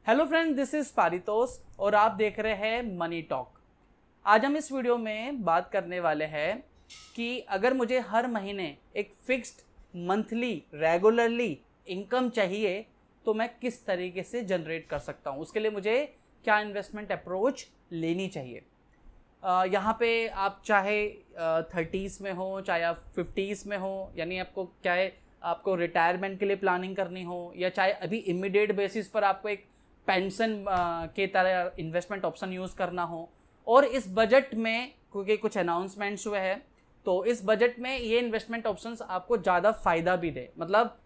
Hello friend, this is Paritosh और आप देख रहे हैं मनी टॉक। आज हम इस वीडियो में बात करने वाले हैं कि अगर मुझे हर महीने एक फिक्स्ड मंथली रेगुलरली इनकम चाहिए तो मैं किस तरीके से जनरेट कर सकता हूँ, उसके लिए मुझे क्या इन्वेस्टमेंट अप्रोच लेनी चाहिए। यहाँ पे आप चाहे 30s में हो, चाहे आप 50s में हो, यानी आपको क्या है, आपको रिटायरमेंट के लिए प्लानिंग करनी हो, या चाहे अभी इमीडिएट बेसिस पर आपको एक पेंशन के तरह इन्वेस्टमेंट ऑप्शन यूज़ करना हो। और इस बजट में क्योंकि कुछ अनाउंसमेंट्स हुए हैं तो इस बजट में ये इन्वेस्टमेंट ऑप्शंस आपको ज़्यादा फ़ायदा भी दे। मतलब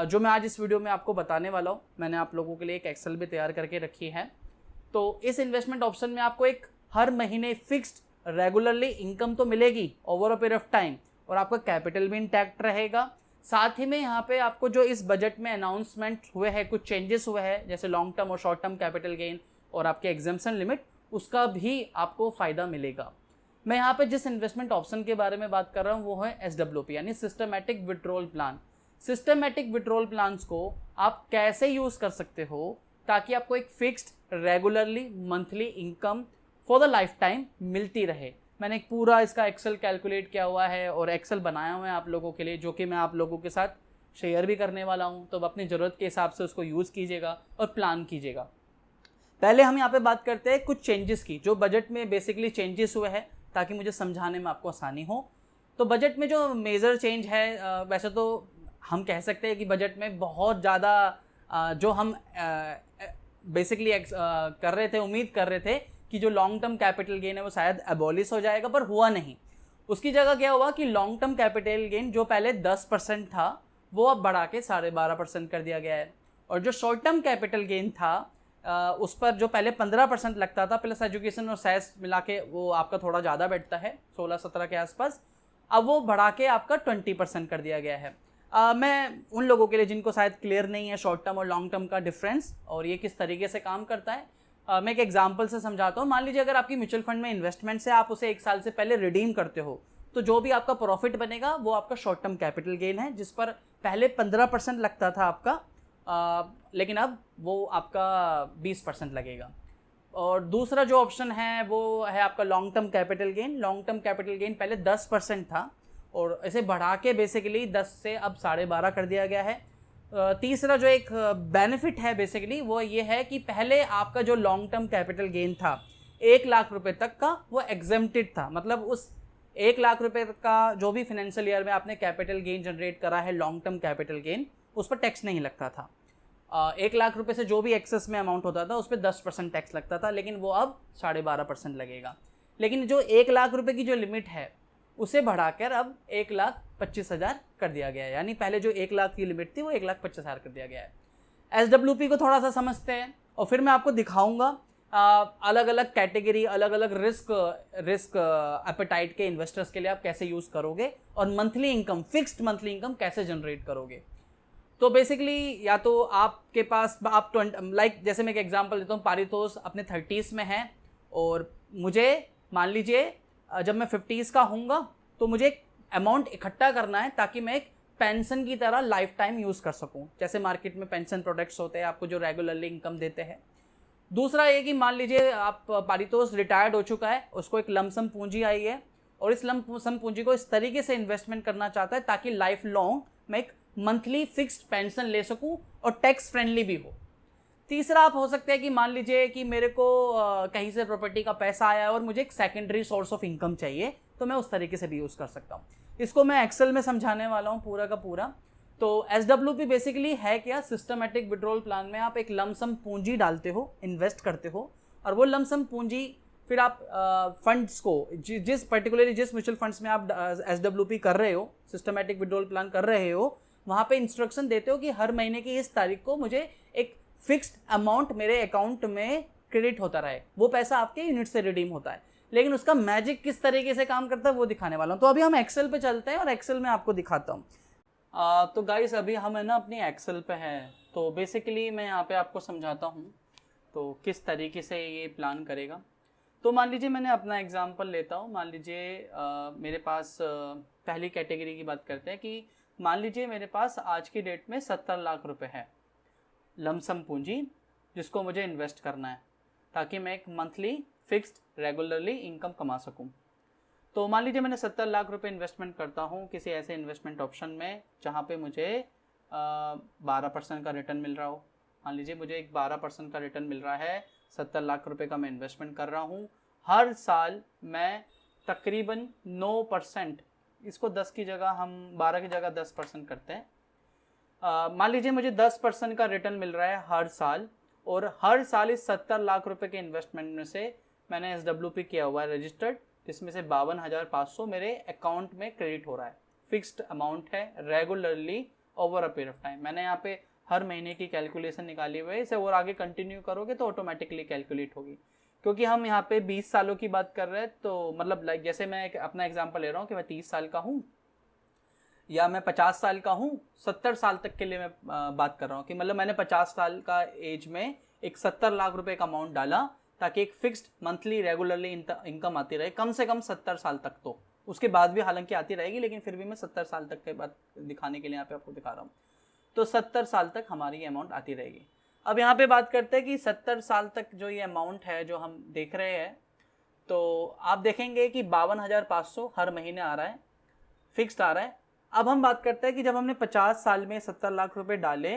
जो मैं आज इस वीडियो में आपको बताने वाला हूँ, मैंने आप लोगों के लिए एक एक्सेल भी तैयार करके रखी है। तो इस इन्वेस्टमेंट ऑप्शन में आपको एक हर महीने फिक्स्ड रेगुलरली इनकम तो मिलेगी over a period of time, और आपका कैपिटल भी इंटैक्ट रहेगा। साथ ही में यहाँ पे आपको जो इस बजट में अनाउंसमेंट हुए हैं, कुछ चेंजेस हुए हैं, जैसे लॉन्ग टर्म और शॉर्ट टर्म कैपिटल गेन और आपके एग्जाम्पशन लिमिट, उसका भी आपको फ़ायदा मिलेगा। मैं यहाँ पे जिस इन्वेस्टमेंट ऑप्शन के बारे में बात कर रहा हूँ वो है SWP यानी systematic withdrawal plan. Systematic withdrawal plans को आप कैसे यूज़ कर सकते हो ताकि आपको एक fixed regularly monthly income for the life time मिलती रहे। मैंने एक पूरा इसका एक्सेल कैलकुलेट किया हुआ है और एक्सेल बनाया हुआ है आप लोगों के लिए, जो कि मैं आप लोगों के साथ शेयर भी करने वाला हूँ। तो अपनी ज़रूरत के हिसाब से उसको यूज़ कीजिएगा और प्लान कीजिएगा। पहले हम यहाँ पे बात करते हैं कुछ चेंजेस की, जो बजट में बेसिकली चेंजेस हुए हैं ताकि मुझे समझाने में आपको आसानी हो। तो बजट में जो मेजर चेंज है, वैसे तो हम कह सकते हैं कि बजट में बहुत ज़्यादा जो हम बेसिकली कर रहे थे, उम्मीद कर रहे थे कि जो लॉन्ग टर्म कैपिटल गेन है वो शायद एबॉलिश हो जाएगा, पर हुआ नहीं। उसकी जगह क्या हुआ कि लॉन्ग टर्म कैपिटल गेन जो पहले 10% था वो अब बढ़ा के 12.5% कर दिया गया है। और जो शॉर्ट टर्म कैपिटल गेन था उस पर जो पहले 15% लगता था, प्लस एजुकेशन और सेस मिला के वो आपका थोड़ा ज़्यादा बैठता है 16-17 के आसपास, अब वो बढ़ा के आपका 20% कर दिया गया है। मैं उन लोगों के लिए जिनको शायद क्लियर नहीं है शॉर्ट टर्म और लॉन्ग टर्म का डिफरेंस और ये किस तरीके से काम करता है, मैं एक एग्जांपल से समझाता हूँ। मान लीजिए अगर आपकी म्यूचुअल फंड में इन्वेस्टमेंट से आप उसे 1 साल से पहले रिडीम करते हो तो जो भी आपका प्रॉफिट बनेगा वो आपका शॉर्ट टर्म कैपिटल गेन है, जिस पर पहले 15% लगता था आपका, लेकिन अब वो आपका 20% लगेगा। और दूसरा जो ऑप्शन है वो है आपका long term capital gain. Long term capital gain पहले 10% था और इसे बढ़ा के बेसिकली 10 से अब 12.5 कर दिया गया है। तीसरा जो एक बेनिफिट है बेसिकली वो ये है कि पहले आपका जो लॉन्ग टर्म कैपिटल गेन था 1 लाख रुपए तक का, वो एग्जेम्प्टेड था। मतलब उस 1 लाख रुपए का जो भी फाइनेंशियल ईयर में आपने कैपिटल गेन जनरेट करा है लॉन्ग टर्म कैपिटल गेन, उस पर टैक्स नहीं लगता था। 1 लाख रुपए से जो भी एक्सेस में अमाउंट होता था उस पर 10% टैक्स लगता था, लेकिन वो अब 12.5% लगेगा। लेकिन जो 1 लाख रुपए की जो लिमिट है उसे बढ़ाकर अब 1,25,000 कर दिया गया है। यानी पहले जो 1 लाख की लिमिट थी वो 1,25,000 कर दिया गया है। SWP को थोड़ा सा समझते हैं और फिर मैं आपको दिखाऊंगा अलग अलग कैटेगरी, अलग अलग रिस्क एपेटाइट के इन्वेस्टर्स के लिए आप कैसे यूज़ करोगे और monthly income, fixed monthly income कैसे जनरेट करोगे। तो बेसिकली या तो आपके पास आप जैसे मैं एक एग्जांपल देता हूँ, पारितोष अपने 30s में है और मुझे मान लीजिए जब मैं 50s का होऊंगा तो मुझे एक अमाउंट इकट्ठा करना है ताकि मैं एक पेंशन की तरह लाइफ टाइम यूज़ कर सकूं। जैसे मार्केट में पेंशन प्रोडक्ट्स होते हैं आपको जो रेगुलरली इनकम देते हैं। दूसरा ये कि मान लीजिए आप पारितोष रिटायर्ड हो चुका है, उसको एक लमसम पूंजी आई है और इस लमसम पूंजी को इस तरीके से इन्वेस्टमेंट करना चाहता है ताकि लाइफ लॉन्ग मैं एक मंथली फिक्स्ड पेंशन ले सकूं और टैक्स फ्रेंडली भी हो। तीसरा आप हो सकता है कि मान लीजिए कि मेरे को कहीं से प्रॉपर्टी का पैसा आया है और मुझे एक सेकेंडरी सोर्स ऑफ इनकम चाहिए, तो मैं उस तरीके से भी यूज़ कर सकता हूँ। इसको मैं एक्सेल में समझाने वाला हूँ पूरा का पूरा। तो SWP बेसिकली है क्या, सिस्टमैटिक विड्रॉल प्लान में आप एक लमसम पूंजी डालते हो, इन्वेस्ट करते हो, और वो लमसम पूंजी फिर आप फंड्स को जिस म्यूचुअल फंड्स में आप SWP कर रहे हो, सिस्टमैटिक विड्रॉल प्लान कर रहे हो, वहाँ पे इंस्ट्रक्शन देते हो कि हर महीने की इस तारीख को मुझे एक फिक्स्ड अमाउंट मेरे अकाउंट में क्रेडिट होता रहे, वो पैसा आपके यूनिट से रिडीम होता है। लेकिन उसका मैजिक किस तरीके से काम करता है वो दिखाने वाला हूँ। तो अभी हम एक्सेल पे चलते हैं और एक्सेल में आपको दिखाता हूँ। तो गाइस अभी हम है ना अपनी एक्सेल पे हैं, तो बेसिकली मैं यहाँ पे आपको समझाता हूँ तो किस तरीके से ये प्लान करेगा। तो मान लीजिए मैंने अपना एग्जांपल लेता हूँ। मान लीजिए मेरे पास पहली कैटेगरी की बात करते हैं कि मान लीजिए मेरे पास आज की डेट में 70 लाख रुपए है लमसम पूंजी, जिसको मुझे इन्वेस्ट करना है, ताकि मैं एक मंथली फिक्स्ड रेगुलरली इनकम कमा सकूं। तो मान लीजिए मैंने 70 लाख रुपए इन्वेस्टमेंट करता हूं किसी ऐसे इन्वेस्टमेंट ऑप्शन में जहां पे मुझे 12% का रिटर्न मिल रहा हो। मान लीजिए मुझे एक 12% का रिटर्न मिल रहा है, 70 लाख रुपए का मैं इन्वेस्टमेंट कर रहा हूँ। हर साल मैं तकरीबन 9%, इसको 10 की जगह हम 12 की जगह 10% करते हैं। मान लीजिए मुझे 10% का रिटर्न मिल रहा है हर साल, और हर साल इस 70 लाख रुपए के इन्वेस्टमेंट में से मैंने SWP किया हुआ है रजिस्टर्ड, जिसमें से 52,500 मेरे अकाउंट में क्रेडिट हो रहा है। फिक्स्ड अमाउंट है, regularly over a period of time. मैंने यहाँ पे हर महीने की कैलकुलेशन निकाली हुई है, इसे और आगे कंटिन्यू करोगे तो ऑटोमेटिकली कैलकुलेट होगी। क्योंकि हम यहाँ पे 20 सालों की बात कर रहे हैं, तो मतलब लाइक जैसे मैं अपना एग्जांपल ले रहा हूँ कि मैं 30 साल का हूँ या मैं 50 साल का हूँ, 70 साल तक के लिए मैं बात कर रहा हूँ कि मतलब मैंने 50 साल का एज में एक 70 लाख रुपए का अमाउंट डाला, ताकि एक फिक्स्ड मंथली रेगुलरली इनकम आती रहे कम से कम 70 साल तक। तो उसके बाद भी हालांकि आती रहेगी, लेकिन फिर भी मैं 70 साल तक के बाद दिखाने के लिए यहाँ पे आपको दिखा रहा हूँ। तो 70 साल तक हमारी ये अमाउंट आती रहेगी। अब यहाँ पे बात करते हैं कि 70 साल तक जो ये अमाउंट है जो हम देख रहे हैं, तो आप देखेंगे कि 52,500 हर महीने आ रहा है, फिक्स्ड आ रहा है। अब हम बात करते हैं कि जब हमने 50 साल में 70 लाख रुपए डाले,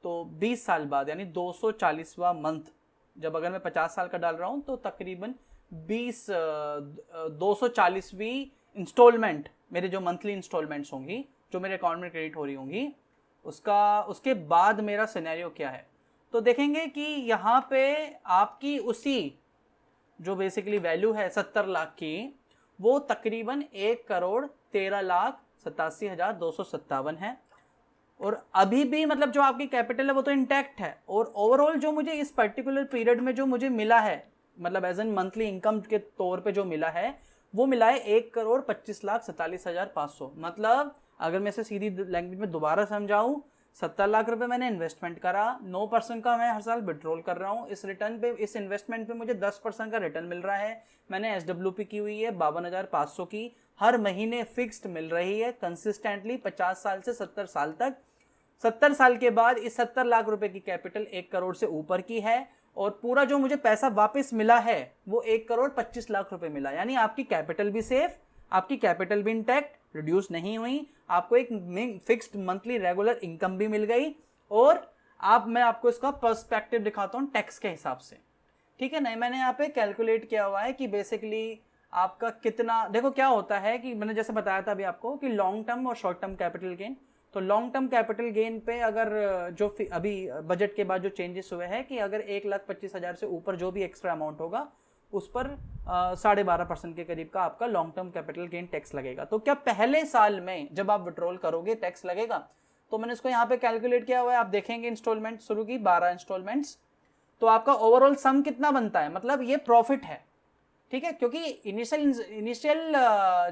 तो 20 साल बाद यानी 240वां मंथ, जब अगर मैं 50 साल का डाल रहा हूँ तो तकरीबन 240वीं इंस्टॉलमेंट, मेरे जो मंथली इंस्टॉलमेंट्स होंगी जो मेरे अकाउंट में क्रेडिट हो रही होंगी, उसके बाद मेरा सिनेरियो क्या है। तो देखेंगे कि यहाँ पे आपकी उसी जो बेसिकली वैल्यू है 70 लाख की, वो तकरीबन 1,13,87,257 है। और अभी भी मतलब जो आपकी कैपिटल है वो तो इंटैक्ट है, और ओवरऑल जो मुझे इस पर्टिकुलर पीरियड में जो मुझे मिला है, मतलब एज एन मंथली इनकम के तौर पे जो मिला है, वो मिला है 1,25,47,500। मतलब अगर मैं इसे सीधी लैंग्वेज में दोबारा समझाऊं, 70 लाख रुपए मैंने इन्वेस्टमेंट करा, 9% का मैं हर साल विड्रॉल कर रहा हूँ। इस रिटर्न पे, इस इन्वेस्टमेंट पे मुझे 10% का रिटर्न मिल रहा है। मैंने SWP की हुई है 52,500 की, हर महीने फिक्स्ड मिल रही है कंसिस्टेंटली 50 साल से 70 साल तक। 70 साल के बाद इस 70 लाख रुपए की कैपिटल 1 करोड़ से ऊपर की है, और पूरा जो मुझे पैसा वापस मिला है वो 1,25,00,000 रुपए मिला। यानी आपकी कैपिटल भी सेफ, आपकी कैपिटल भी इंटैक्ट, रिड्यूस नहीं हुई, आपको एक फिक्स्ड मंथली रेगुलर इनकम भी मिल गई। और मैं आपको इसका पर्सपेक्टिव दिखाता हूँ टैक्स के हिसाब से, ठीक है। नहीं, मैंने यहाँ पे कैलकुलेट किया हुआ है कि बेसिकली आपका कितना, देखो क्या होता है कि मैंने जैसे बताया था अभी आपको कि लॉन्ग टर्म और शॉर्ट टर्म कैपिटल गेन। तो लॉन्ग टर्म कैपिटल गेन पे अगर जो अभी बजट के बाद जो चेंजेस हुए हैं कि अगर 1,25,000 से ऊपर जो भी एक्स्ट्रा अमाउंट होगा उस पर 12.5% के करीब का आपका long term capital gain tax लगेगा। तो क्या पहले साल में जब आप विड्रॉल करोगे टैक्स लगेगा? तो मैंने इसको यहाँ पे कैलकुलेट किया हुआ है। आप देखेंगे इंस्टॉलमेंट शुरू की 12 इंस्टॉलमेंट्स, तो आपका ओवरऑल सम कितना बनता है, मतलब ये प्रॉफिट है, ठीक है। क्योंकि इनिशियल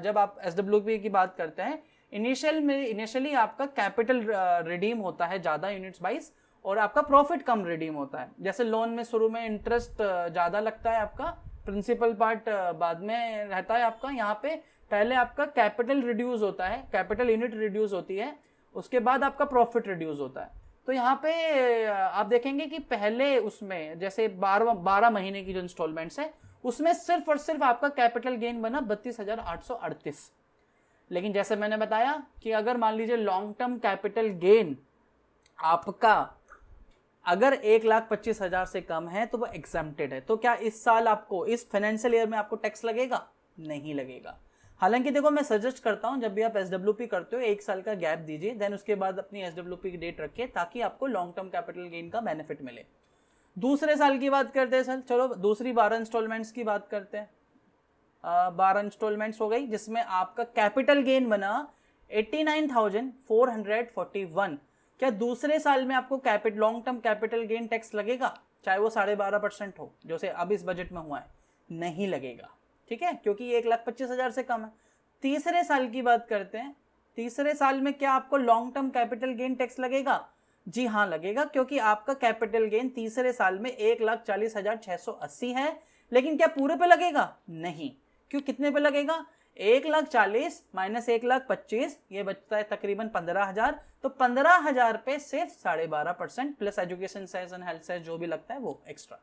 जब आप SWP की बात करते हैं, इनिशियली आपका कैपिटल रिडीम होता है ज़्यादा यूनिट्स वाइज, और आपका प्रॉफिट कम रिडीम होता है। जैसे लोन में शुरू में इंटरेस्ट ज़्यादा लगता है, आपका प्रिंसिपल पार्ट बाद में रहता है आपका। यहाँ पे पहले आपका कैपिटल रिड्यूस होता है, कैपिटल यूनिट रिड्यूस होती है, उसके बाद आपका प्रॉफिट रिड्यूस होता है। तो यहाँ पे आप देखेंगे कि पहले उसमें जैसे 12 महीने की जो इंस्टॉलमेंट्स है उसमें सिर्फ और सिर्फ आपका कैपिटल गेन बना 32,838। लेकिन जैसे मैंने बताया कि अगर मान लीजिए लॉन्ग टर्म कैपिटल गेन आपका अगर 1,25,000 से कम है तो वो एग्जम्प्टेड है। तो क्या इस साल आपको, इस फाइनेंशियल ईयर में आपको टैक्स लगेगा? नहीं लगेगा। हालांकि देखो मैं सजेस्ट करता हूं जब भी आप SWP करते हो 1 साल का गैप दीजिए, देन उसके बाद अपनी SWP की डेट रखिए, ताकि आपको लॉन्ग टर्म कैपिटल गेन का बेनिफिट मिले। दूसरे साल की बात करते हैं सर, चलो दूसरी 12 इंस्टॉलमेंट्स की बात करते हैं। 12 इंस्टॉलमेंट्स हो गई जिसमें आपका कैपिटल गेन बना 89,441। क्या दूसरे साल में आपको long term capital gain tax लगेगा, चाहे वो 12.5% हो जैसे अब इस बजट में हुआ है? नहीं लगेगा, ठीक है, क्योंकि 1,25,000 से कम है। तीसरे साल की बात करते हैं, तीसरे साल में क्या आपको long term capital gain tax लगेगा? जी हाँ लगेगा, क्योंकि आपका कैपिटल गेन तीसरे साल में 1,40,680 है। लेकिन क्या पूरे पे लगेगा? नहीं। क्यों, कितने पे लगेगा? 1,40,000 माइनस 1,25,000 ये बचता है तकरीबन 15,000। तो 15,000 पे सिर्फ 12.5% plus education cess and health cess जो भी लगता है वो एक्स्ट्रा।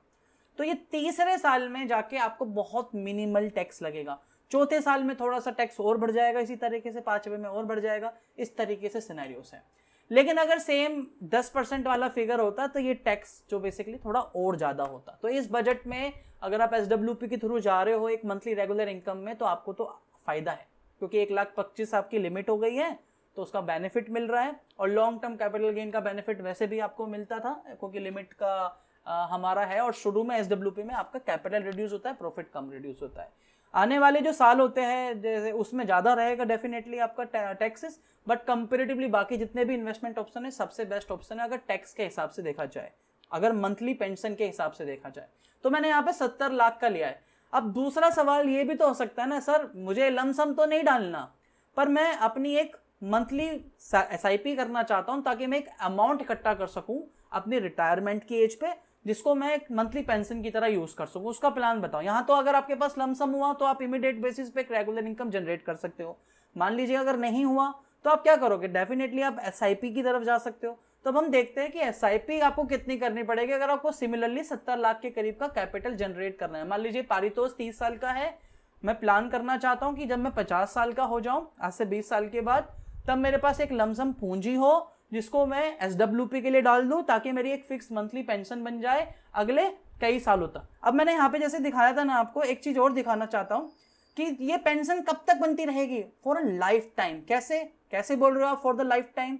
तो ये तीसरे साल में जाके आपको बहुत मिनिमल टैक्स लगेगा, चौथे साल में थोड़ा सा टैक्स और बढ़ जाएगा, इसी तरीके से पांचवे में और बढ़ जाएगा, इस तरीके से सिनेरियोस है। लेकिन अगर सेम 10% वाला फिगर होता तो ये टैक्स जो बेसिकली थोड़ा और ज्यादा होता। तो इस बजट में अगर आप SWP के थ्रू जा रहे हो एक मंथली रेगुलर इनकम में तो आपको तो फायदा है, क्योंकि 1,25,000 आपकी लिमिट हो गई है तो उसका बेनिफिट मिल रहा है। और लॉन्ग टर्म कैपिटल गेन का बेनिफिट वैसे भी आपको मिलता था क्योंकि लिमिट का हमारा है, और शुरू में SWP में आपका कैपिटल रिड्यूस होता है, प्रॉफिट कम रिड्यूस होता है। आने वाले जो साल होते हैं जैसे उसमें ज़्यादा रहेगा डेफिनेटली आपका टैक्सेस, बट कंपेरेटिवली बाकी जितने भी इन्वेस्टमेंट ऑप्शन है सबसे बेस्ट ऑप्शन है अगर टैक्स के हिसाब से देखा जाए, अगर मंथली पेंशन के हिसाब से देखा जाए। तो मैंने यहाँ पे 70 लाख का लिया है। अब दूसरा सवाल ये भी तो हो सकता है ना, सर मुझे लमसम तो नहीं डालना, पर मैं अपनी एक मंथली SIP करना चाहता हूँ ताकि मैं एक अमाउंट इकट्ठा कर सकूँ अपनी रिटायरमेंट की एज पे, जिसको मैं एक मंथली पेंशन की तरह यूज कर सकूं, उसका प्लान बताओ। यहाँ तो अगर आपके पास लमसम हुआ तो आप इमीडिएट बेसिस पे एक रेगुलर इनकम जनरेट कर सकते हो। मान लीजिए अगर नहीं हुआ तो आप क्या करोगे, डेफिनेटली आप SIP की तरफ जा सकते हो। तो अब हम देखते हैं कि SIP आपको कितनी करनी पड़ेगी अगर आपको सिमिलरली 70 लाख के करीब का कैपिटल जनरेट करना है। मान लीजिए पारितोष 30 साल का है, मैं प्लान करना चाहता हूँ कि जब मैं 50 साल का हो जाऊं आज से 20 साल के बाद, तब मेरे पास एक लमसम पूंजी हो जिसको मैं SWP के लिए डाल दूं ताकि मेरी एक फिक्स मंथली पेंशन बन जाए अगले कई सालों तक। अब मैंने यहाँ पे जैसे दिखाया था ना, आपको एक चीज और दिखाना चाहता हूँ कि ये पेंशन कब तक बनती रहेगी, फॉर अ लाइफ टाइम। कैसे बोल रहे हो आप for the life time?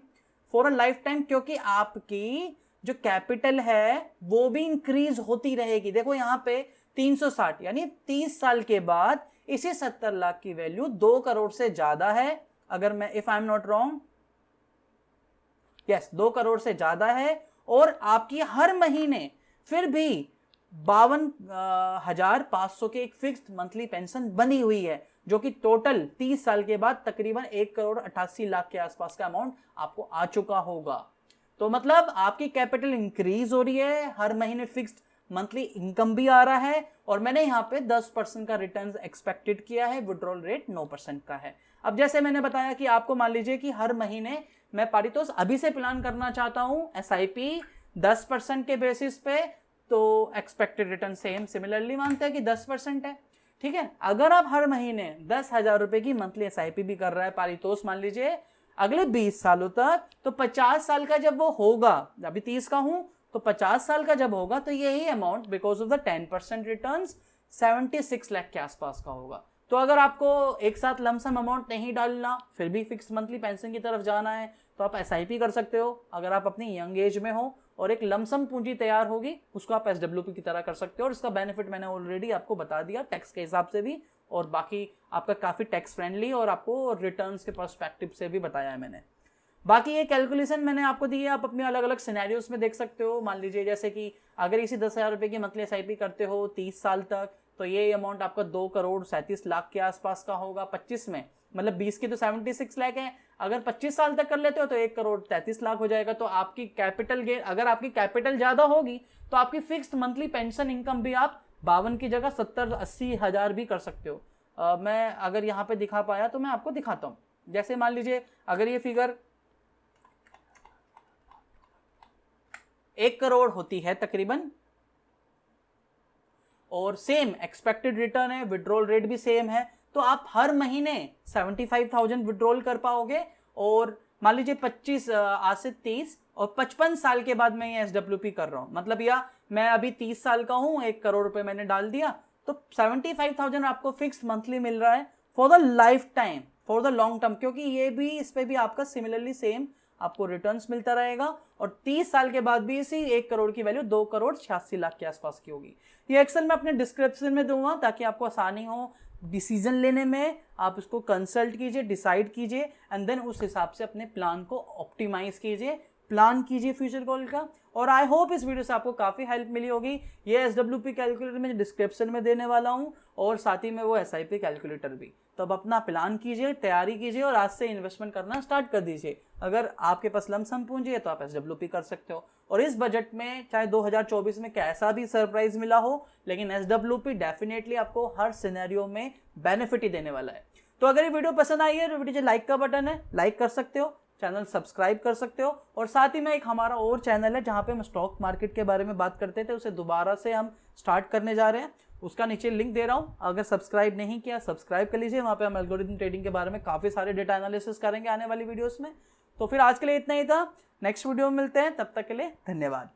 For a life time क्योंकि आपकी जो कैपिटल है वो भी इंक्रीज होती रहेगी। देखो यहाँ पे 360 यानी 30 साल के बाद इसी 70 लाख की वैल्यू 2 करोड़ से ज्यादा है, अगर मैं if I am not wrong, yes 2 crore से ज्यादा है। और आपकी हर महीने फिर भी 52,500 की एक फिक्स्ड मंथली पेंशन बनी हुई है, जो कि टोटल 30 साल के बाद तकरीबन 1,88,00,000 के आसपास का अमाउंट आपको आ चुका होगा। तो मतलब आपकी कैपिटल इंक्रीज हो रही है, हर महीने फिक्स्ड मंथली इनकम भी आ रहा है, और मैंने यहाँ पे 10% का रिटर्न एक्सपेक्टेड किया है, विड्रॉल रेट 9% का है। अब जैसे मैंने बताया कि आपको मान लीजिए कि हर महीने मैं पारितोष अभी से प्लान करना चाहता हूं SIP 10% के बेसिस पे, तो एक्सपेक्टेड रिटर्न सेम सिमिलरली मानते हैं कि 10% है, ठीक है। अगर आप हर महीने 10,000 रुपए की मंथली SIP भी कर रहा है पारितोष मान लीजिए अगले 20 सालों तक, तो 50 साल का जब वो होगा, अभी 30 का हूं तो 50 साल का जब होगा तो यही amount because of the 10% return 76 lakh के आसपास का होगा। तो अगर आपको एक साथ लमसम अमाउंट नहीं डालना, फिर भी फिक्स मंथली पेंशन की तरफ जाना है, तो आप SIP कर सकते हो अगर आप अपनी यंग एज में हो, और एक लमसम पूंजी तैयार होगी उसको आप SWP की तरह कर सकते हो। और इसका बेनिफिट मैंने ऑलरेडी आपको बता दिया टैक्स के हिसाब से भी, और बाकी आपका काफ़ी टैक्स फ्रेंडली और आपको रिटर्न्स के पर्सपेक्टिव से भी बताया है मैंने। बाकी ये कैलकुलेशन मैंने आपको दी है, आप अपने अलग अलग सिनेरियोस में देख सकते हो। मान लीजिए जैसे कि अगर इसी 10,000 रुपये की मंथली SIP करते हो 30 साल तक, तो ये अमाउंट आपका 2,37,00,000 के आसपास का होगा 25 में, मतलब 20 की तो 76 लाख है, अगर 25 साल तक कर लेते हो तो 1,33,00,000 हो जाएगा। तो आपकी कैपिटल गेन, अगर आपकी कैपिटल ज्यादा होगी तो आपकी फिक्स्ड मंथली पेंशन इनकम भी आप 52 की जगह 70-80 हजार भी कर सकते हो। मैं अगर यहाँ पे दिखा पाया तो मैं आपको दिखाता हूँ। जैसे मान लीजिए अगर ये फिगर 1 करोड़ होती है तकरीबन, और सेम एक्सपेक्टेड रिटर्न है, विड्रॉल रेट भी सेम है, तो आप हर महीने 75,000 विड्रॉल कर पाओगे। और मान लीजिए 25 आज से 30 और 55 साल के बाद मैं ये SWP कर रहा हूं, मतलब या मैं अभी 30 साल का हूं, 1 करोड़ रुपए मैंने डाल दिया, तो 75,000 आपको फिक्स्ड मंथली मिल रहा है for the life time, for the long term, क्योंकि ये भी इस पे भी आपका सिमिलरली सेम आपको रिटर्न्स मिलता रहेगा। और 30 साल के बाद भी इसी 1 करोड़ की वैल्यू 2,86,00,000 के आसपास की होगी। ये एक्सेल मैं अपने डिस्क्रिप्शन में दूंगा ताकि आपको आसानी हो डिसीजन लेने में, आप इसको कंसल्ट कीजिए, डिसाइड कीजिए, एंड देन उस हिसाब से अपने प्लान को ऑप्टिमाइज कीजिए, प्लान कीजिए फ्यूचर गोल का। और आई होप इस वीडियो से आपको काफ़ी हेल्प मिली होगी। ये SWP कैलकुलेटर मैं डिस्क्रिप्शन में देने वाला हूँ, और साथ ही में वो SIP कैलकुलेटर भी। तो अब अपना प्लान कीजिए, तैयारी कीजिए, और आज से इन्वेस्टमेंट करना स्टार्ट कर दीजिए। अगर आपके पास लमसम पूंजी है तो आप SWP कर सकते हो। और इस बजट में चाहे 2024 में कैसा भी सरप्राइज मिला हो, लेकिन SWP डेफिनेटली आपको हर सिनेरियो में बेनिफिट ही देने वाला है। तो अगर ये वीडियो पसंद आई है तो वीडियो लाइक का बटन है, लाइक कर सकते हो, चैनल सब्सक्राइब कर सकते हो। और साथ ही में एक हमारा और चैनल है जहाँ पे हम स्टॉक मार्केट के बारे में बात करते थे, उसे दोबारा से हम स्टार्ट करने जा रहे हैं, उसका नीचे लिंक दे रहा हूँ। अगर सब्सक्राइब नहीं किया सब्सक्राइब कर लीजिए, वहाँ पे हम एल्गोरिथम ट्रेडिंग के बारे में काफ़ी सारे डेटा एनालिसिस करेंगे आने वाली वीडियोस में। तो फिर आज के लिए इतना ही था, नेक्स्ट वीडियो में मिलते हैं, तब तक के लिए धन्यवाद।